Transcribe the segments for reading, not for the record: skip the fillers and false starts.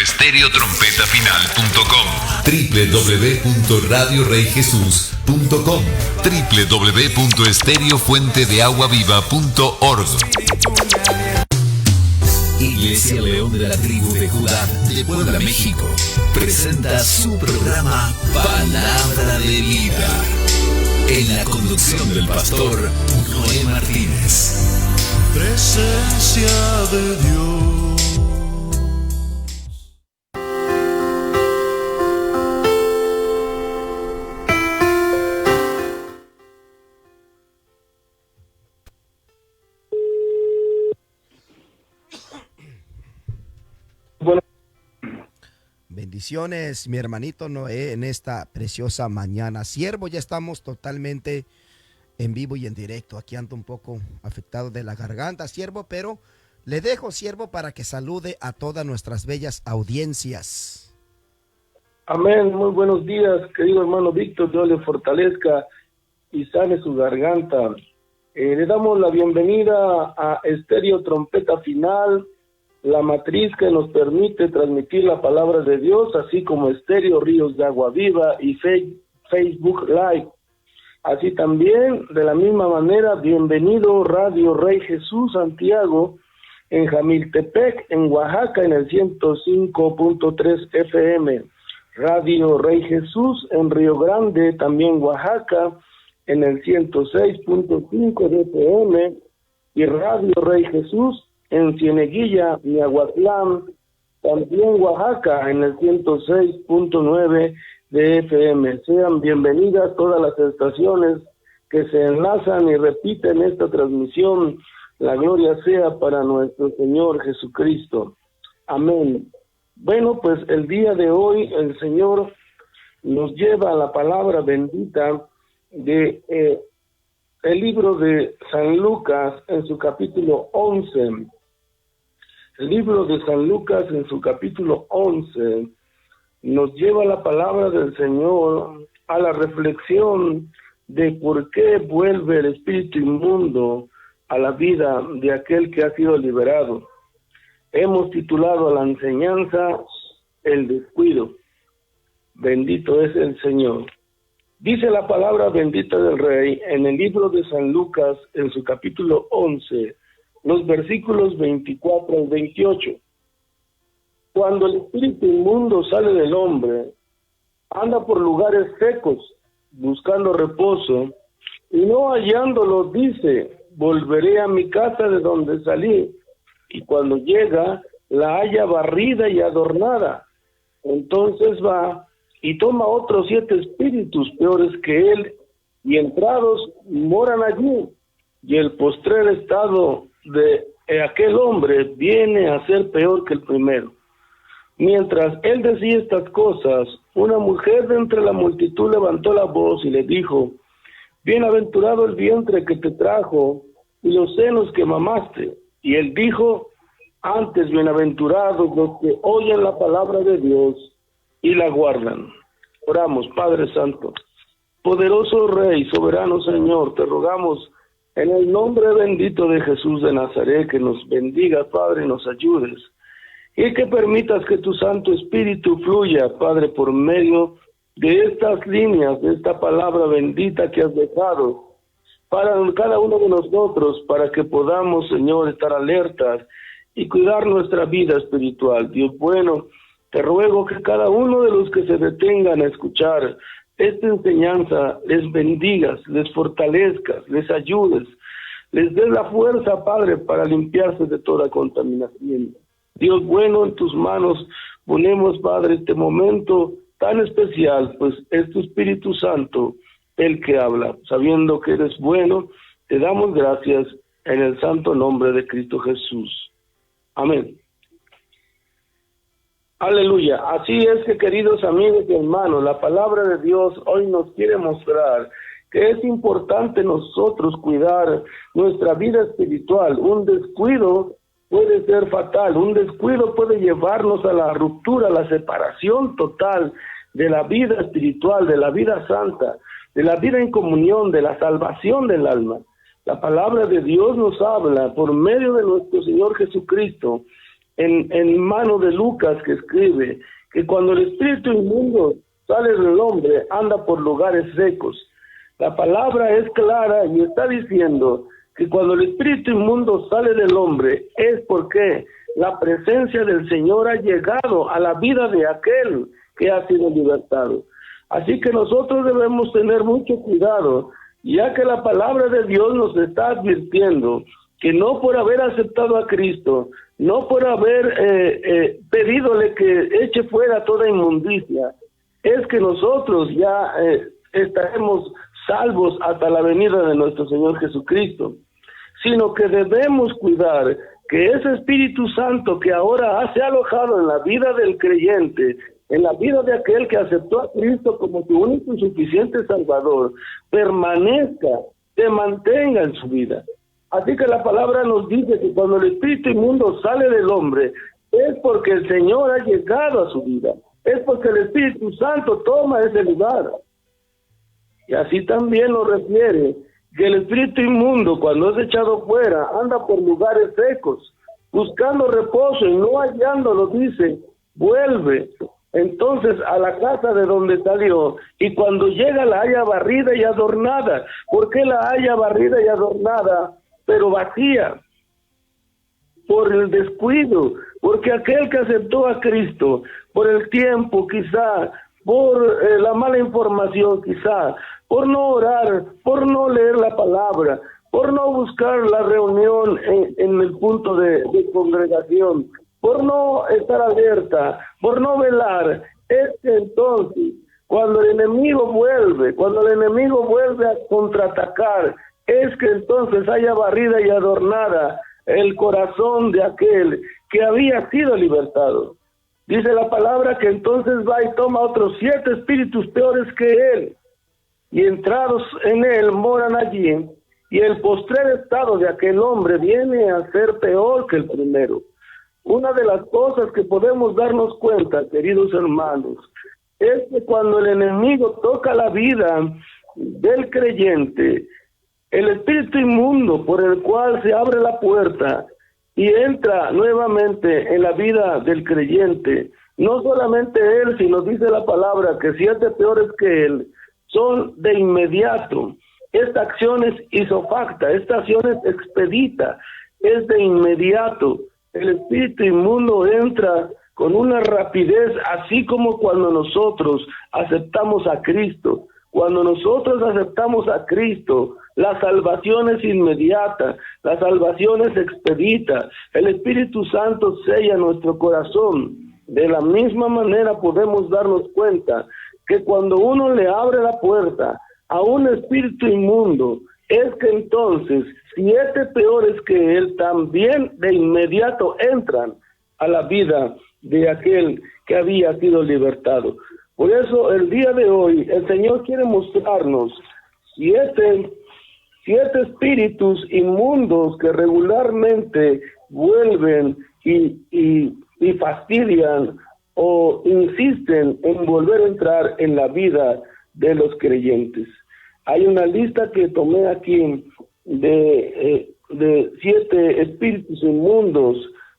www.estereotrompetafinal.com, www.radioreyjesus.com, www.estereofuentedeaguaviva.org. Iglesia León de la Tribu de Judá de Puebla, México, presenta su programa Palabra de Vida, en la conducción del pastor Noé Martínez. Presencia de Dios. Bendiciones, mi hermanito Noé, en esta preciosa mañana. Siervo, ya estamos totalmente en vivo y en directo. Aquí ando un poco afectado de la garganta, siervo, pero le dejo, siervo, para que salude a todas nuestras bellas audiencias. Amén. Muy buenos días, querido hermano Víctor. Dios le fortalezca y sane su garganta. Le damos la bienvenida a Estéreo Trompeta Final, la matriz que nos permite transmitir la palabra de Dios, así como Estéreo Ríos de Agua Viva y Facebook Live. Así también, de la misma manera, bienvenido Radio Rey Jesús Santiago en Jamiltepec, en Oaxaca, en el 105.3 FM. Radio Rey Jesús en Río Grande, también Oaxaca, en el 106.5 de FM. Y Radio Rey Jesús en Cieneguilla, Miahuatlán, también Oaxaca, en el 106.9 de FM. Sean bienvenidas todas las estaciones que se enlazan y repiten esta transmisión. La gloria sea para nuestro Señor Jesucristo. Amén. Bueno, pues el día de hoy el Señor nos lleva a la palabra bendita de el libro de San Lucas en su capítulo 11. El libro de San Lucas en su capítulo 11 nos lleva la palabra del Señor a la reflexión de por qué vuelve el espíritu inmundo a la vida de aquel que ha sido liberado. Hemos titulado a la enseñanza El descuido. Bendito es el Señor. Dice la palabra bendita del Rey en el libro de San Lucas en su capítulo 11, los versículos 24 al 28. Cuando el espíritu inmundo sale del hombre, anda por lugares secos, buscando reposo, y no hallándolo dice, volveré a mi casa de donde salí, y cuando llega, la halla barrida y adornada. Entonces va y toma otros 7 espíritus peores que él, y entrados moran allí, y el postrer estado de aquel hombre viene a ser peor que el primero. Mientras él decía estas cosas, una mujer de entre la multitud levantó la voz y le dijo, bienaventurado el vientre que te trajo y los senos que mamaste. Y él dijo, antes bienaventurados los que oyen la palabra de Dios y la guardan. Oramos, Padre Santo, poderoso Rey, soberano Señor, te rogamos en el nombre bendito de Jesús de Nazaret, que nos bendiga, Padre, y nos ayudes, y que permitas que tu Santo Espíritu fluya, Padre, por medio de estas líneas, de esta palabra bendita que has dejado, para cada uno de nosotros, para que podamos, Señor, estar alertas y cuidar nuestra vida espiritual. Dios bueno, te ruego que cada uno de los que se detengan a escuchar esta enseñanza les bendigas, les fortalezcas, les ayudes, les des la fuerza, Padre, para limpiarse de toda contaminación. Dios bueno, en tus manos ponemos, Padre, este momento tan especial, pues es tu Espíritu Santo el que habla. Sabiendo que eres bueno, te damos gracias en el santo nombre de Cristo Jesús. Amén. Aleluya. Así es que, queridos amigos y hermanos, la palabra de Dios hoy nos quiere mostrar que es importante nosotros cuidar nuestra vida espiritual. Un descuido puede ser fatal, un descuido puede llevarnos a la ruptura, a la separación total de la vida espiritual, de la vida santa, de la vida en comunión, de la salvación del alma. La palabra de Dios nos habla por medio de nuestro Señor Jesucristo en mano de Lucas, que escribe que cuando el espíritu inmundo sale del hombre, anda por lugares secos. La palabra es clara y está diciendo que cuando el espíritu inmundo sale del hombre es porque la presencia del Señor ha llegado a la vida de aquel que ha sido libertado. Así que nosotros debemos tener mucho cuidado, ya que la palabra de Dios nos está advirtiendo que no por haber aceptado a Cristo, no por haber pedídole que eche fuera toda inmundicia, es que nosotros ya estaremos salvos hasta la venida de nuestro Señor Jesucristo, sino que debemos cuidar que ese Espíritu Santo que ahora se ha alojado en la vida del creyente, en la vida de aquel que aceptó a Cristo como su único y suficiente Salvador, permanezca, se mantenga en su vida. Así que la palabra nos dice que cuando el espíritu inmundo sale del hombre, es porque el Señor ha llegado a su vida, es porque el Espíritu Santo toma ese lugar. Y así también lo refiere, que el espíritu inmundo, cuando es echado fuera, anda por lugares secos, buscando reposo y no hallándolo, dice, vuelve entonces a la casa de donde salió, y cuando llega la halla barrida y adornada. ¿Por qué la halla barrida y adornada, pero vacía? Por el descuido, porque aquel que aceptó a Cristo, por el tiempo quizá, por la mala información quizá, por no orar, por no leer la palabra, por no buscar la reunión en el punto de congregación, por no estar alerta, por no velar, es que entonces, cuando el enemigo vuelve a contraatacar, es que entonces haya barrida y adornada el corazón de aquel que había sido libertado. Dice la palabra que entonces va y toma otros 7 espíritus peores que él, y entrados en él moran allí, y el postrer estado de aquel hombre viene a ser peor que el primero. Una de las cosas que podemos darnos cuenta, queridos hermanos, es que cuando el enemigo toca la vida del creyente, el espíritu inmundo por el cual se abre la puerta y entra nuevamente en la vida del creyente, no solamente él, sino dice la palabra que 7 peores que él, son de inmediato. Esta acción es isofacta, esta acción es expedita, es de inmediato. El espíritu inmundo entra con una rapidez, así como cuando nosotros aceptamos a Cristo. Cuando nosotros aceptamos a Cristo, la salvación es inmediata, la salvación es expedita. El Espíritu Santo sella nuestro corazón. De la misma manera podemos darnos cuenta que cuando uno le abre la puerta a un espíritu inmundo, es que entonces 7 peores que él también de inmediato entran a la vida de aquel que había sido libertado. Por eso el día de hoy el Señor quiere mostrarnos 7 espíritus inmundos que regularmente vuelven y fastidian o insisten en volver a entrar en la vida de los creyentes. Hay una lista que tomé aquí de 7 espíritus inmundos,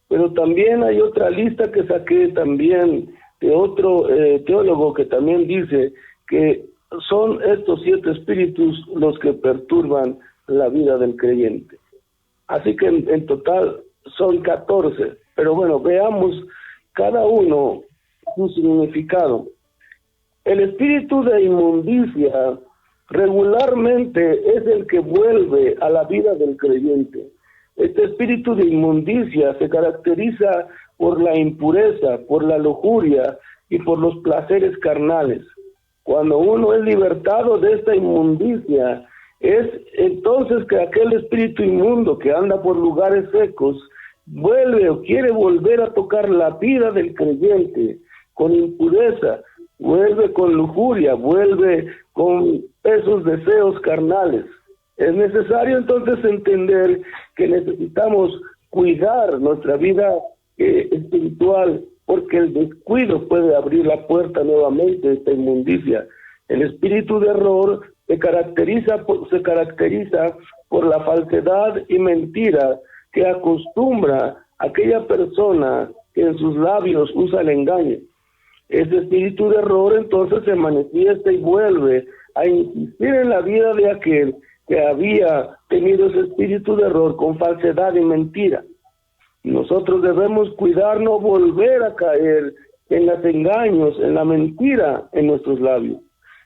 pero también hay otra lista que saqué también de otro teólogo que también dice que son estos 7 espíritus los que perturban la vida del creyente. Así que en total son 14, pero bueno, veamos cada uno su significado. El espíritu de inmundicia regularmente es el que vuelve a la vida del creyente. Este espíritu de inmundicia se caracteriza por la impureza, por la lujuria y por los placeres carnales. Cuando uno es libertado de esta inmundicia, es entonces que aquel espíritu inmundo que anda por lugares secos vuelve o quiere volver a tocar la vida del creyente con impureza, vuelve con lujuria, vuelve con esos deseos carnales. Es necesario entonces entender que necesitamos cuidar nuestra vida espiritual, porque el descuido puede abrir la puerta nuevamente a esta inmundicia. El espíritu de error se caracteriza por la falsedad y mentira que acostumbra aquella persona que en sus labios usa el engaño. Ese espíritu de error entonces se manifiesta y vuelve a insistir en la vida de aquel que había tenido ese espíritu de error con falsedad y mentira. Nosotros debemos cuidar no volver a caer en los engaños, en la mentira en nuestros labios.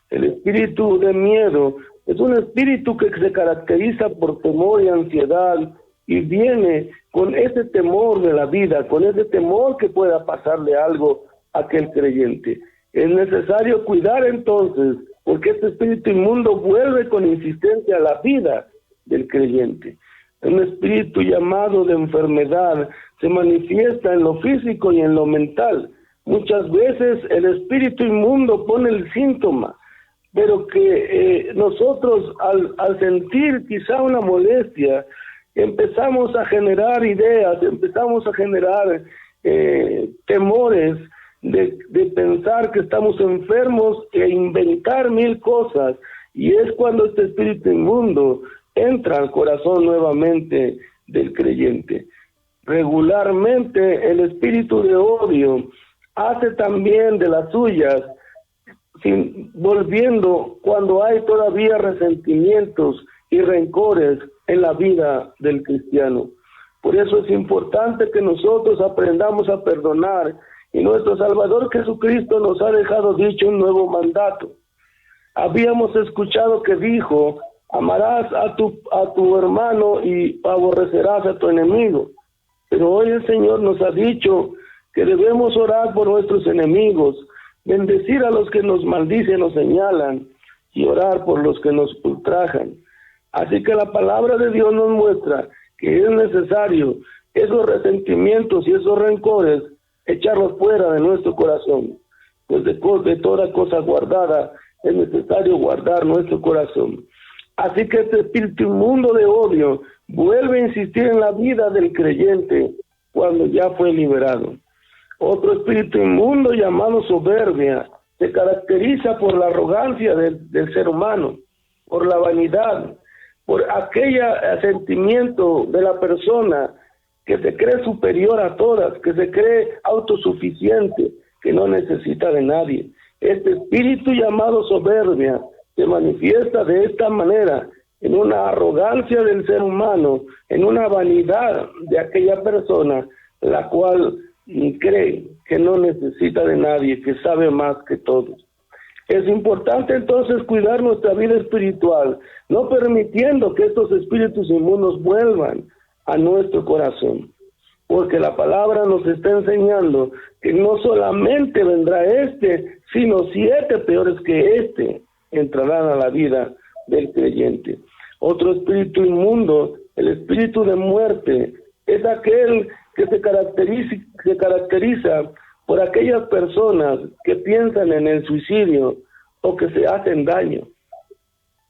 El espíritu de miedo es un espíritu que se caracteriza por temor y ansiedad y viene con ese temor de la vida, con ese temor que pueda pasarle algo a aquel creyente. Es necesario cuidar entonces, porque este espíritu inmundo vuelve con insistencia a la vida del creyente. Un espíritu llamado de enfermedad se manifiesta en lo físico y en lo mental. Muchas veces el espíritu inmundo pone el síntoma, pero que nosotros al sentir quizá una molestia, empezamos a generar ideas, empezamos a generar temores de pensar que estamos enfermos e inventar mil cosas, y es cuando este espíritu inmundo entra al corazón nuevamente del creyente. Regularmente el espíritu de odio hace también de las suyas, volviendo cuando hay todavía resentimientos y rencores en la vida del cristiano. Por eso es importante que nosotros aprendamos a perdonar, y nuestro Salvador Jesucristo nos ha dejado dicho un nuevo mandato. Habíamos escuchado que dijo: amarás a tu hermano y aborrecerás a tu enemigo. Pero hoy el Señor nos ha dicho que debemos orar por nuestros enemigos, bendecir a los que nos maldicen o señalan, y orar por los que nos ultrajan. Así que la palabra de Dios nos muestra que es necesario esos resentimientos y esos rencores echarlos fuera de nuestro corazón, pues de toda cosa guardada es necesario guardar nuestro corazón. Así que este espíritu inmundo de odio vuelve a insistir en la vida del creyente cuando ya fue liberado. Otro espíritu inmundo llamado soberbia se caracteriza por la arrogancia del ser humano, por la vanidad, por aquel sentimiento de la persona que se cree superior a todas, que se cree autosuficiente, que no necesita de nadie. Este espíritu llamado soberbia se manifiesta de esta manera, en una arrogancia del ser humano, en una vanidad de aquella persona, la cual cree que no necesita de nadie, que sabe más que todos. Es importante entonces cuidar nuestra vida espiritual, no permitiendo que estos espíritus inmundos vuelvan a nuestro corazón, porque la palabra nos está enseñando que no solamente vendrá sino 7 peores que entrarán a la vida del creyente. Otro espíritu inmundo, el espíritu de muerte, es aquel que se caracteriza por aquellas personas que piensan en el suicidio o que se hacen daño.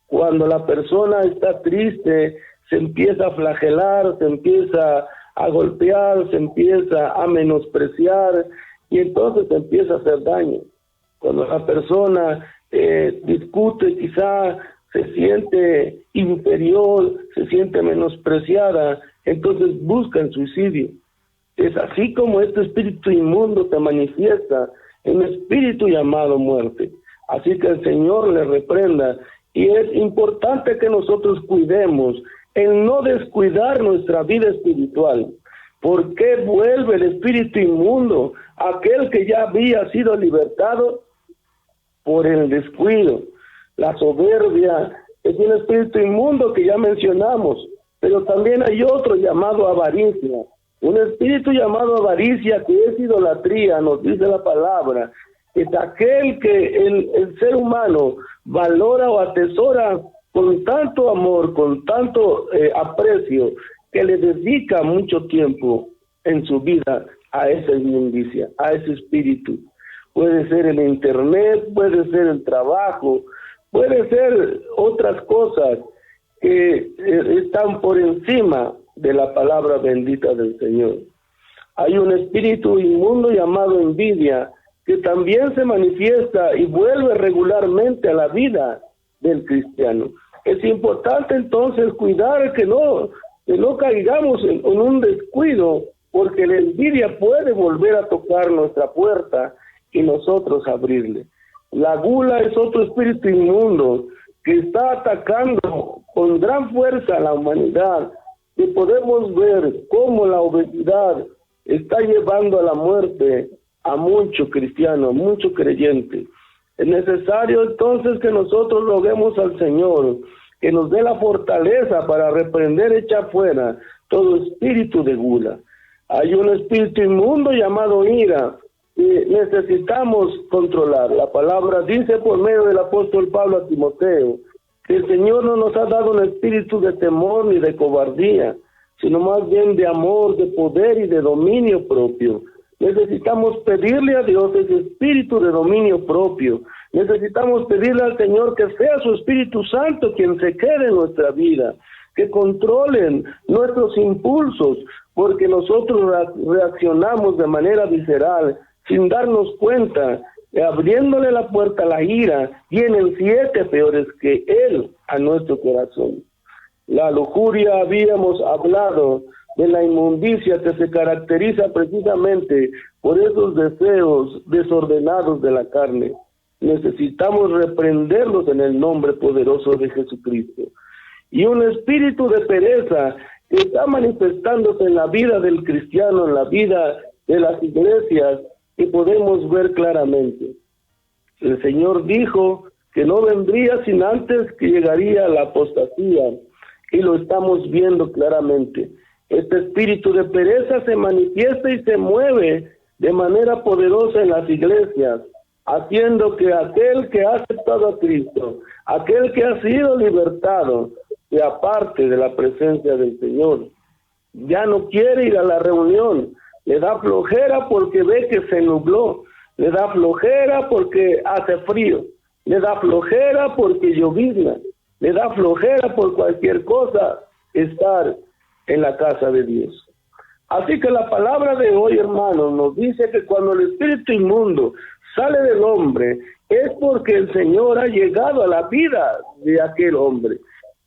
Cuando la persona está triste, se empieza a flagelar, se empieza a golpear, se empieza a menospreciar, y entonces se empieza a hacer daño. Cuando la persona discute, quizá se siente inferior, se siente menospreciada, entonces busca el suicidio. Es así como este espíritu inmundo se manifiesta en un espíritu llamado muerte. Así que el Señor le reprenda, y es importante que nosotros cuidemos el no descuidar nuestra vida espiritual. ¿Por qué vuelve el espíritu inmundo? Aquel que ya había sido libertado por el descuido. La soberbia es un espíritu inmundo que ya mencionamos, pero también hay otro llamado avaricia. Un espíritu llamado avaricia, que es idolatría, nos dice la palabra, es aquel que el ser humano valora o atesora con tanto amor, con tanto aprecio, que le dedica mucho tiempo en su vida a esa inmundicia, a ese espíritu. Puede ser el internet, puede ser el trabajo, puede ser otras cosas que están por encima de la palabra bendita del Señor. Hay un espíritu inmundo llamado envidia, que también se manifiesta y vuelve regularmente a la vida del cristiano. Es importante entonces cuidar que no caigamos en un descuido porque la envidia puede volver a tocar nuestra puerta y nosotros abrirle. La gula es otro espíritu inmundo que está atacando con gran fuerza a la humanidad, y podemos ver cómo la obesidad está llevando a la muerte a mucho cristiano, mucho creyente. Es necesario entonces que nosotros roguemos al Señor que nos dé la fortaleza para reprender, echar fuera todo espíritu de gula. Hay un espíritu inmundo llamado ira que necesitamos controlar. La palabra dice por medio del apóstol Pablo a Timoteo que el Señor no nos ha dado un espíritu de temor ni de cobardía, sino más bien de amor, de poder y de dominio propio. Necesitamos pedirle a Dios ese espíritu de dominio propio. Necesitamos pedirle al Señor que sea su Espíritu Santo quien se quede en nuestra vida, que controlen nuestros impulsos, porque nosotros reaccionamos de manera visceral, sin darnos cuenta, abriéndole la puerta a la ira, vienen 7 peores que Él a nuestro corazón. La lujuria, habíamos hablado de la inmundicia que se caracteriza precisamente por esos deseos desordenados de la carne. Necesitamos reprenderlos en el nombre poderoso de Jesucristo. Y un espíritu de pereza que está manifestándose en la vida del cristiano, en la vida de las iglesias, que podemos ver claramente. El Señor dijo que no vendría sin antes que llegaría la apostasía, y lo estamos viendo claramente. Este espíritu de pereza se manifiesta y se mueve de manera poderosa en las iglesias, haciendo que aquel que ha aceptado a Cristo, aquel que ha sido libertado, se aparte de la presencia del Señor. Ya no quiere ir a la reunión, le da flojera porque ve que se nubló, le da flojera porque hace frío, le da flojera porque llovizna, le da flojera por cualquier cosa estar en la casa de Dios. Así que la palabra de hoy, hermanos, nos dice que cuando el espíritu inmundo sale del hombre, es porque el Señor ha llegado a la vida de aquel hombre.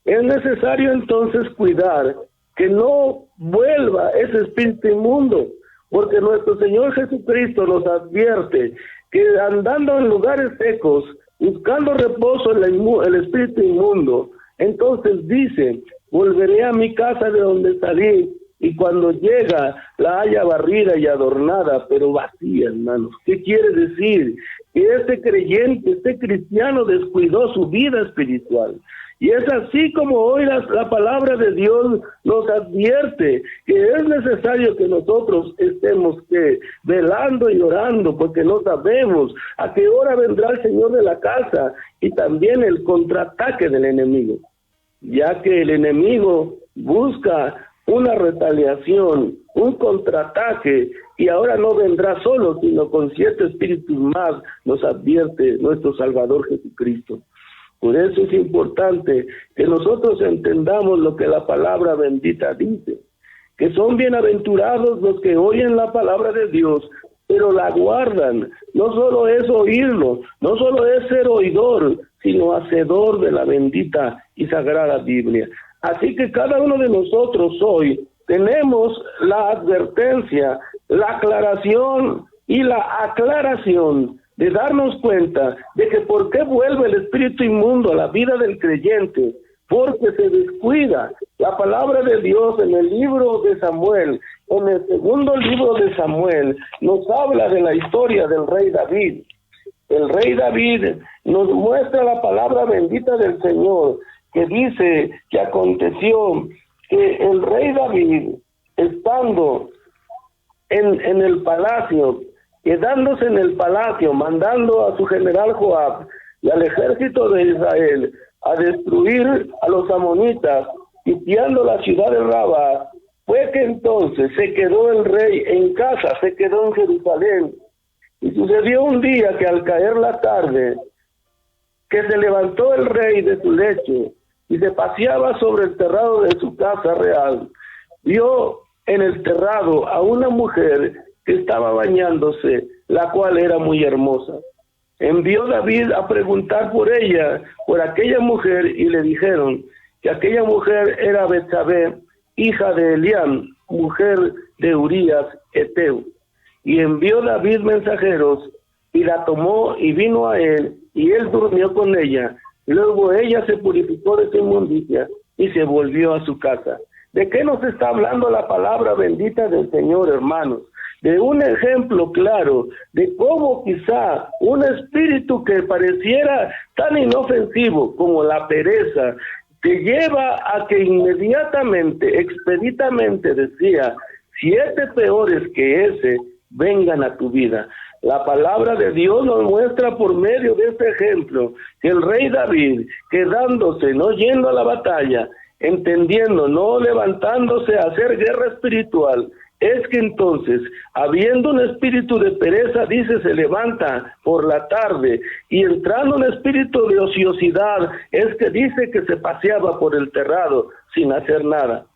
Es necesario entonces cuidar que no vuelva ese espíritu inmundo, porque nuestro Señor Jesucristo nos advierte que andando en lugares secos, buscando reposo en el espíritu inmundo, entonces dice: volveré a mi casa de donde salí, y cuando llega la haya barrida y adornada, pero vacía, hermanos. ¿Qué quiere decir? Que este creyente, este cristiano descuidó su vida espiritual. Y es así como hoy la palabra de Dios nos advierte que es necesario que nosotros estemos velando y orando, porque no sabemos a qué hora vendrá el Señor de la casa, y también el contraataque del enemigo, ya que el enemigo busca una retaliación, un contraataque, y ahora no vendrá solo, sino con 7 espíritus más, nos advierte nuestro Salvador Jesucristo. Por eso es importante que nosotros entendamos lo que la palabra bendita dice, que son bienaventurados los que oyen la palabra de Dios, pero la guardan. No solo es oírlo, no solo es ser oidor, sino hacedor de la bendita y sagrada Biblia. Así que cada uno de nosotros hoy tenemos la advertencia, la aclaración y la aclaración de darnos cuenta de que por qué vuelve el espíritu inmundo a la vida del creyente, porque se descuida. La palabra de Dios en el libro de Samuel, en el segundo libro de Samuel, nos habla de la historia del rey David. El rey David nos muestra la palabra bendita del Señor, que dice que aconteció que el rey David, estando en el palacio, quedándose en el palacio, mandando a su general Joab y al ejército de Israel a destruir a los amonitas, sitiando la ciudad de Rabá, fue que entonces se quedó el rey en casa, se quedó en Jerusalén. Y sucedió un día que al caer la tarde, que se levantó el rey de su lecho y se paseaba sobre el terrado de su casa real, vio en el terrado a una mujer que estaba bañándose, la cual era muy hermosa. Envió David a preguntar por ella, por aquella mujer, y le dijeron que aquella mujer era Betsabé, hija de Eliam, mujer de Urías Eteo. Y envió David mensajeros, y la tomó y vino a él, y él durmió con ella. Luego ella se purificó de su inmundicia y se volvió a su casa. ¿De qué nos está hablando la palabra bendita del Señor, hermanos? De un ejemplo claro de cómo quizá un espíritu que pareciera tan inofensivo como la pereza te lleva a que inmediatamente, expeditamente, decía, 7 peores que ese vengan a tu vida. La palabra de Dios nos muestra por medio de este ejemplo que el rey David, quedándose, no yendo a la batalla, entendiendo, no levantándose a hacer guerra espiritual, es que entonces, habiendo un espíritu de pereza, dice, se levanta por la tarde, y entrando un espíritu de ociosidad, es que dice que se paseaba por el terrado sin hacer nada.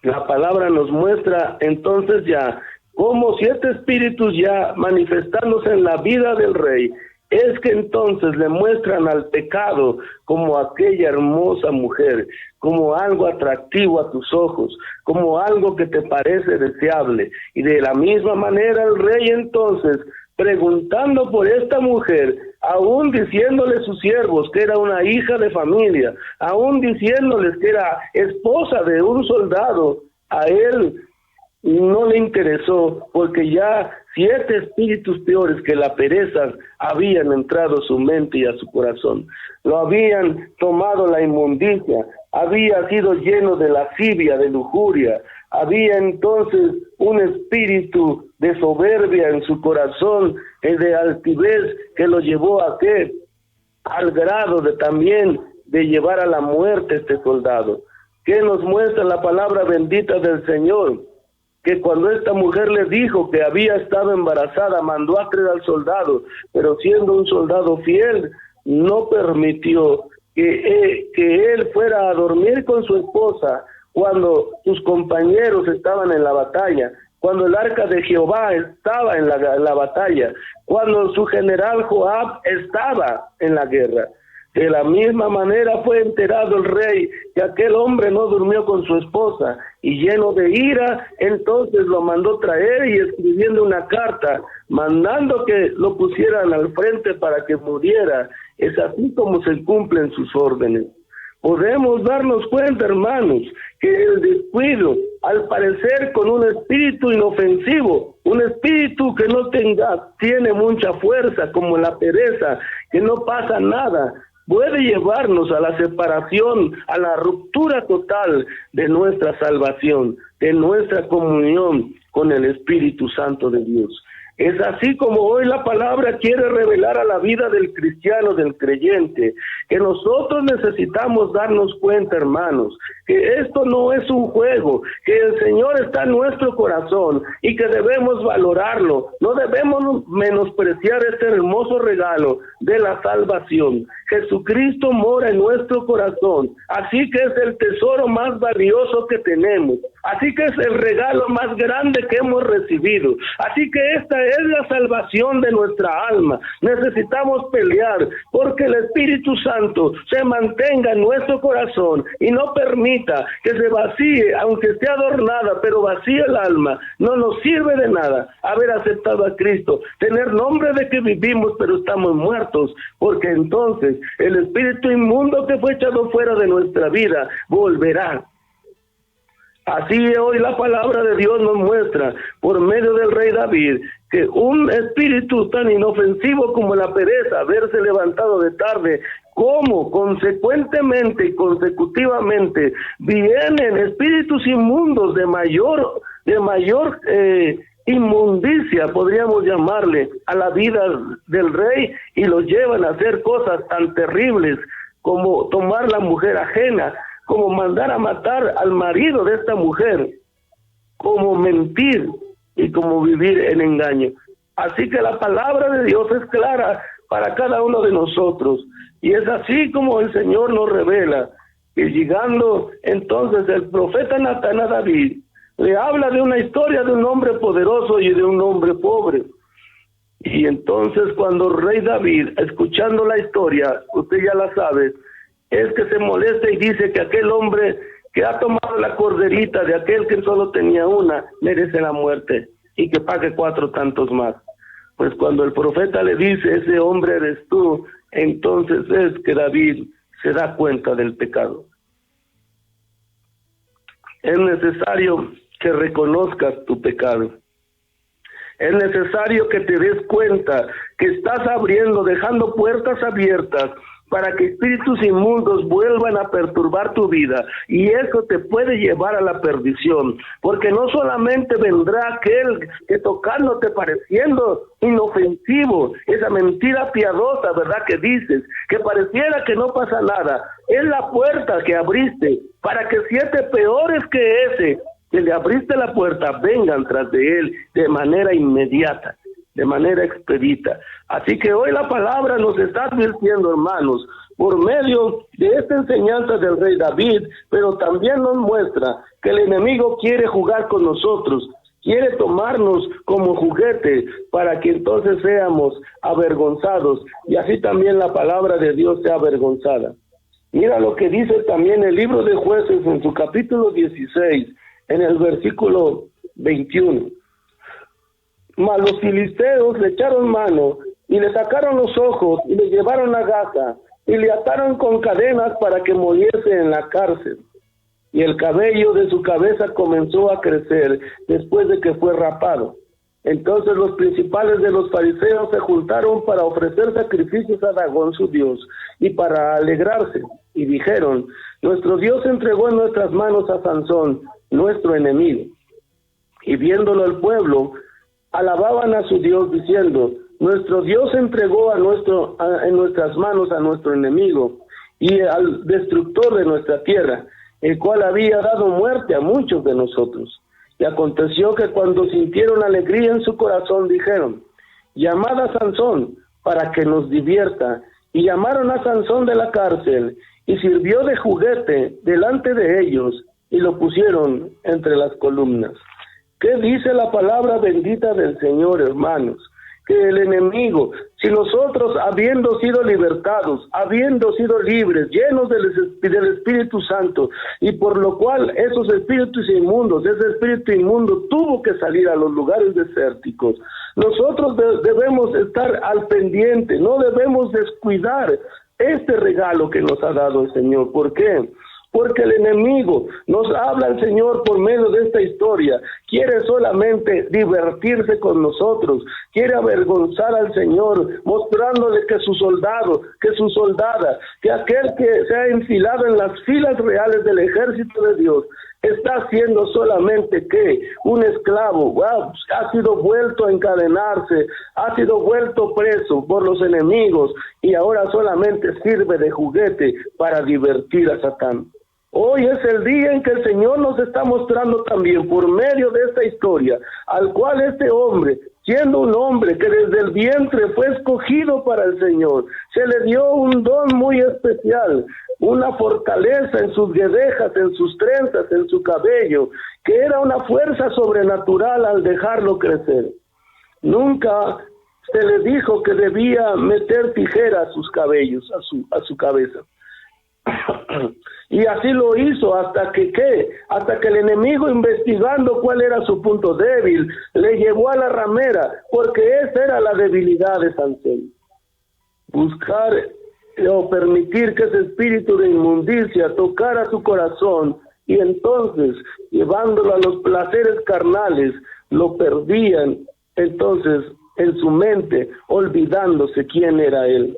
La palabra nos muestra entonces ya como 7 espíritus ya manifestándose en la vida del rey, es que entonces le muestran al pecado como aquella hermosa mujer, como algo atractivo a tus ojos, como algo que te parece deseable. Y de la misma manera el rey entonces, preguntando por esta mujer, aún diciéndole a sus siervos que era una hija de familia, aún diciéndoles que era esposa de un soldado, a él no le interesó, porque ya 7 espíritus peores que la pereza habían entrado a su mente y a su corazón. Lo habían tomado la inmundicia, había sido lleno de lascivia, de lujuria. Había entonces un espíritu de soberbia en su corazón, de altivez, que lo llevó a qué, al grado de también de llevar a la muerte a este soldado. ¿Qué nos muestra la palabra bendita del Señor? Que cuando esta mujer le dijo que había estado embarazada, mandó a traer al soldado, pero siendo un soldado fiel, no permitió que él fuera a dormir con su esposa cuando sus compañeros estaban en la batalla, cuando el arca de Jehová estaba en la batalla, cuando su general Joab estaba en la guerra. De la misma manera fue enterado el rey que aquel hombre no durmió con su esposa, y lleno de ira, entonces lo mandó traer, y escribiendo una carta, mandando que lo pusieran al frente para que muriera. Es así como se cumplen sus órdenes. Podemos darnos cuenta, hermanos, que el descuido, al parecer con un espíritu inofensivo, un espíritu que no tiene mucha fuerza, como la pereza, que no pasa nada, puede llevarnos a la separación, a la ruptura total de nuestra salvación, de nuestra comunión con el Espíritu Santo de Dios. Es así como hoy la palabra quiere revelar a la vida del cristiano, del creyente, que nosotros necesitamos darnos cuenta, hermanos, que esto no es un juego, que el Señor está en nuestro corazón y que debemos valorarlo, no debemos menospreciar este hermoso regalo de la salvación. Jesucristo mora en nuestro corazón, así que es el tesoro más valioso que tenemos, así que es el regalo más grande que hemos recibido, así que esta es la salvación de nuestra alma. Necesitamos pelear porque el Espíritu Santo se mantenga en nuestro corazón y no permita que se vacíe, aunque esté adornada, pero vacíe el alma. No nos sirve de nada haber aceptado a Cristo, tener nombre de que vivimos, pero estamos muertos, porque entonces el espíritu inmundo que fue echado fuera de nuestra vida volverá. Así hoy la palabra de Dios nos muestra, por medio del rey David, que un espíritu tan inofensivo como la pereza, haberse levantado de tarde, como consecuentemente y consecutivamente vienen espíritus inmundos de mayor inmundicia, podríamos llamarle, a la vida del rey, y los llevan a hacer cosas tan terribles como tomar la mujer ajena, como mandar a matar al marido de esta mujer, como mentir y como vivir en engaño. Así que la palabra de Dios es clara para cada uno de nosotros, y es así como el Señor nos revela, que llegando entonces el profeta Natán a David, le habla de una historia de un hombre poderoso y de un hombre pobre. Y entonces cuando el rey David, escuchando la historia, usted ya la sabe, es que se molesta y dice que aquel hombre que ha tomado matar la corderita de aquel que solo tenía una, merece la muerte y que pague 4 tantos más. Pues cuando el profeta le dice, ese hombre eres tú, entonces es que David se da cuenta del pecado. Es necesario que reconozcas tu pecado. Es necesario que te des cuenta que estás abriendo, dejando puertas abiertas para que espíritus inmundos vuelvan a perturbar tu vida, y eso te puede llevar a la perdición, porque no solamente vendrá aquel que tocándote pareciendo inofensivo, esa mentira piadosa, ¿verdad?, que dices, que pareciera que no pasa nada, es la puerta que abriste para que 7 peores que ese, que le abriste la puerta, vengan tras de él de manera inmediata, de manera expedita. Así que hoy la palabra nos está advirtiendo, hermanos, por medio de esta enseñanza del rey David, pero también nos muestra que el enemigo quiere jugar con nosotros, quiere tomarnos como juguete para que entonces seamos avergonzados, y así también la palabra de Dios sea avergonzada. Mira lo que dice también el libro de Jueces en su capítulo 16, en el versículo 21. Mas los filisteos le echaron mano y le sacaron los ojos y le llevaron a Gaza y le ataron con cadenas para que muriese en la cárcel. Y el cabello de su cabeza comenzó a crecer después de que fue rapado. Entonces los principales de los fariseos se juntaron para ofrecer sacrificios a Dagón su dios y para alegrarse. Y dijeron, nuestro Dios entregó en nuestras manos a Sansón, nuestro enemigo. Y viéndolo el pueblo, alababan a su Dios diciendo, nuestro Dios entregó en nuestras manos a nuestro enemigo y al destructor de nuestra tierra, el cual había dado muerte a muchos de nosotros. Y aconteció que cuando sintieron alegría en su corazón, dijeron, llamad a Sansón para que nos divierta. Y llamaron a Sansón de la cárcel, y sirvió de juguete delante de ellos, y lo pusieron entre las columnas. ¿Qué dice la palabra bendita del Señor, hermanos? Que el enemigo, si nosotros habiendo sido libertados, habiendo sido libres, llenos del Espíritu Santo, y por lo cual esos espíritus inmundos, ese espíritu inmundo tuvo que salir a los lugares desérticos, nosotros debemos estar al pendiente, no debemos descuidar este regalo que nos ha dado el Señor. ¿Por qué? Porque el enemigo nos habla el Señor por medio de esta historia, quiere solamente divertirse con nosotros, quiere avergonzar al Señor, mostrándole que su soldado, que su soldada, que aquel que se ha enfilado en las filas reales del ejército de Dios, está siendo solamente que un esclavo, ha sido vuelto a encadenarse, ha sido vuelto preso por los enemigos y ahora solamente sirve de juguete para divertir a Satán. Hoy es el día en que el Señor nos está mostrando también por medio de esta historia, al cual este hombre, siendo un hombre que desde el vientre fue escogido para el Señor, se le dio un don muy especial, una fortaleza en sus guedejas, en sus trenzas, en su cabello, que era una fuerza sobrenatural al dejarlo crecer. Nunca se le dijo que debía meter tijera a sus cabellos, a su cabeza. Y así lo hizo hasta que el enemigo, investigando cuál era su punto débil, le llevó a la ramera, porque esa era la debilidad de Sansón. Buscar o permitir que ese espíritu de inmundicia tocara su corazón, y entonces, llevándolo a los placeres carnales, lo perdían entonces en su mente, olvidándose quién era él.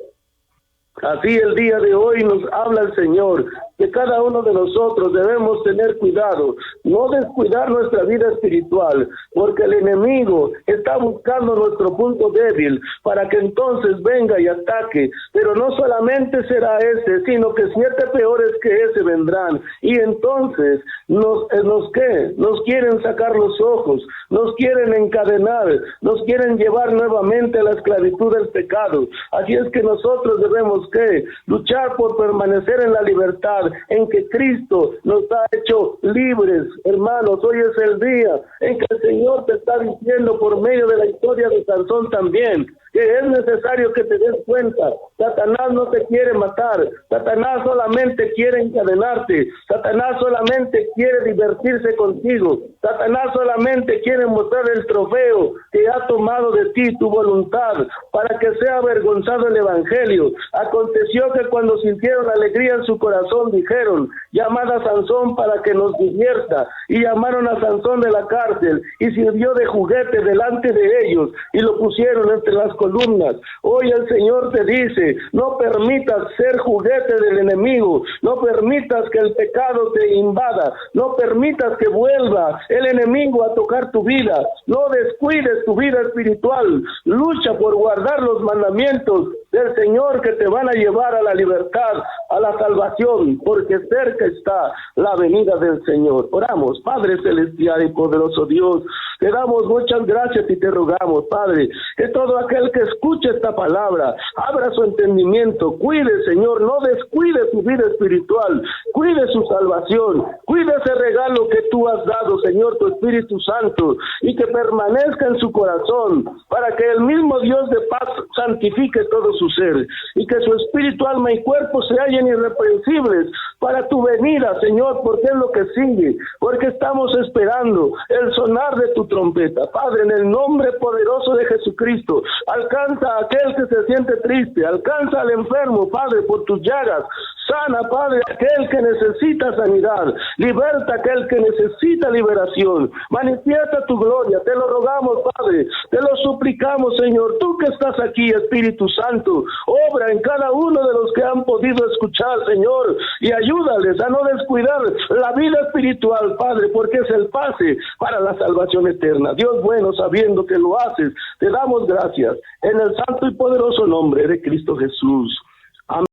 Así el día de hoy nos habla el Señor, que cada uno de nosotros debemos tener cuidado, no descuidar nuestra vida espiritual, porque el enemigo está buscando nuestro punto débil para que entonces venga y ataque, pero no solamente será ese, sino que 7 peores que ese vendrán, y entonces nos quieren sacar los ojos, nos quieren encadenar, nos quieren llevar nuevamente a la esclavitud del pecado. Así es que nosotros debemos que luchar por permanecer en la libertad en que Cristo nos ha hecho libres. Hermanos, hoy es el día en que el Señor te está diciendo por medio de la historia de Sansón también, que es necesario que te des cuenta. Satanás no te quiere matar, Satanás solamente quiere encadenarte, Satanás solamente quiere divertirse contigo, Satanás solamente quiere mostrar el trofeo que ha tomado de ti, tu voluntad, para que sea avergonzado el evangelio. Aconteció que cuando sintieron alegría en su corazón, dijeron: llamad a Sansón para que nos divierta. Y llamaron a Sansón de la cárcel, y sirvió de juguete delante de ellos, y lo pusieron entre las columnas. Hoy el Señor te dice: no permitas ser juguete del enemigo, no permitas que el pecado te invada, no permitas que vuelva el enemigo a tocar tu vida, no descuides tu vida espiritual, lucha por guardar los mandamientos del Señor que te van a llevar a la libertad, a la salvación, porque cerca está la venida del Señor. Oramos. Padre celestial y poderoso Dios, te damos muchas gracias y te rogamos, Padre, que todo aquel que escuche esta palabra abra su entendimiento, cuide, Señor, no descuide su vida espiritual, cuide su salvación, cuide ese regalo que tú has dado, Señor, tu Espíritu Santo, y que permanezca en su corazón, para que el mismo Dios de paz santifique todo su ser, y que su espíritu, alma y cuerpo se hallen irreprensibles para tu venida, Señor, porque es lo que sigue, porque estamos esperando el sonar de tu trompeta. Padre, en el nombre poderoso de Jesucristo, alcanza a aquel que se siente triste, alcanza al enfermo, Padre, por tus llagas. Sana, Padre, aquel que necesita sanidad, liberta aquel que necesita liberación, manifiesta tu gloria, te lo rogamos, Padre, te lo suplicamos, Señor, tú que estás aquí, Espíritu Santo, obra en cada uno de los que han podido escuchar, Señor, y ayúdales a no descuidar la vida espiritual, Padre, porque es el pase para la salvación eterna. Dios bueno, sabiendo que lo haces, te damos gracias, en el santo y poderoso nombre de Cristo Jesús.